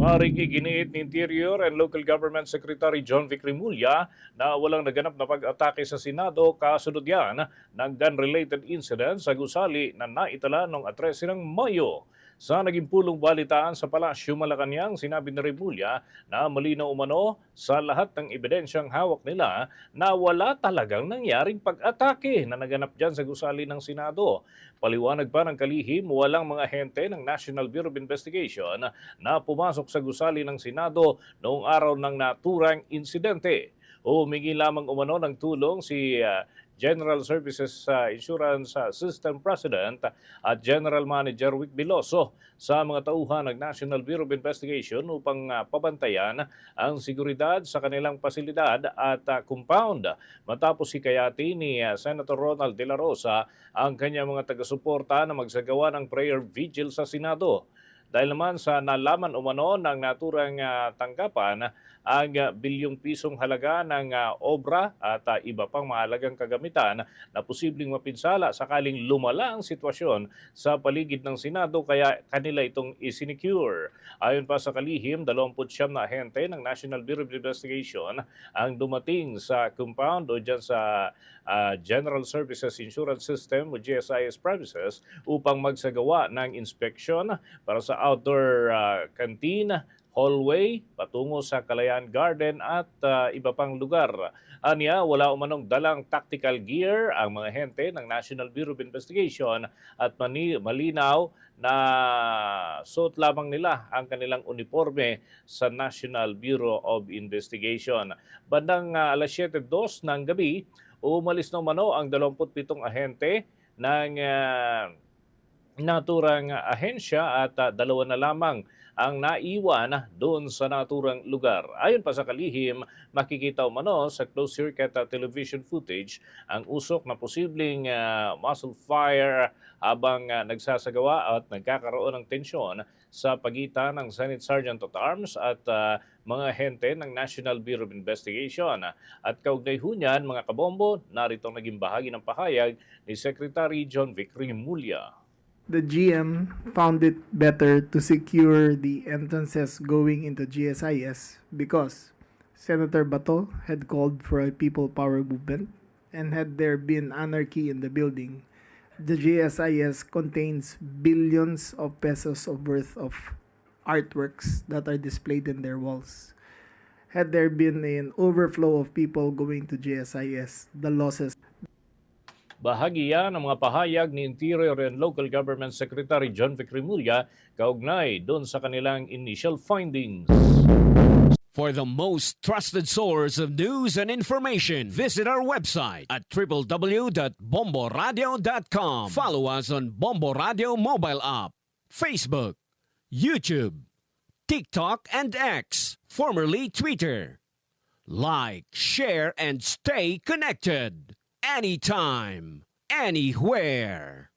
Maring iginiit ni Interior and Local Government Secretary John Vic Rimulya na walang naganap na pag-atake sa Senado kasunod yan ng gun-related incident sa gusali na naitala noong 13 ng Mayo. Sa naging pulong balitaan sa Palasyo Malacanang, sinabi ni Rimulya na malinaw umano sa lahat ng ebidensyang hawak nila na wala talagang nangyaring pag-atake na naganap dyan sa gusali ng Senado. Paliwanag pa ng kalihim, walang mga ahente ng National Bureau of Investigation na pumasok sa gusali ng Senado noong araw ng naturang insidente. Humingi lamang umano ng tulong si General Services Insurance System President at General Manager Vic Biloso sa mga tauhan ng National Bureau of Investigation upang pabantayan ang seguridad sa kanilang pasilidad at compound. Matapos hikayati ni Senator Ronald De La Rosa ang kanyang mga taga-suporta na magsagawa ng prayer vigil sa Senado. Dahil naman sa nalaman umano ng naturang tanggapan ang bilyong pisong halaga ng obra at iba pang mahalagang kagamitan na posibleng mapinsala sakaling lumala ang sitwasyon sa paligid ng Senado kaya kanila itong isinicure. Ayon pa sa kalihim, 29 na ahente ng National Bureau of Investigation ang dumating sa compound o dyan sa General Services Insurance System o GSIS premises upang magsagawa ng inspection para sa outdoor canteen, hallway, patungo sa Kalayaan Garden at iba pang lugar. Anya, wala umanong dalang tactical gear ang mga ahente ng National Bureau of Investigation at malinaw na suot lamang nila ang kanilang uniforme sa National Bureau of Investigation. Bandang alas 7:02 ng gabi, umalis na umano ang 27 ahente ng naturang ahensya at dalawa na lamang ang naiwan doon sa naturang lugar. Ayon pa sa kalihim, makikita umano sa closed-circuit television footage ang usok na posibleng muzzle fire habang nagsasagawa at nagkakaroon ng tensyon sa pagitan ng Senate Sergeant at Arms at mga ahente ng National Bureau of Investigation. At kaugnay ho niyan, mga kabombo, narito naging bahagi ng pahayag ni Secretary John Vic Rimulya. The GM found it better to secure the entrances going into GSIS because Senator Bato had called for a people power movement, and had there been anarchy in the building, the GSIS contains billions of pesos of worth of artworks that are displayed in their walls. Had there been an overflow of people going to GSIS, the losses. Bahagi yan ng mga pahayag ni Interior and Local Government Secretary John Vic Rimulya kaugnay doon sa kanilang initial findings. For the most trusted source of news and information, visit our website at www.bomboradio.com. Follow us on Bombo Radio mobile app, Facebook, YouTube, TikTok, and X, formerly Twitter. Like, share, and stay connected. Anytime, anywhere.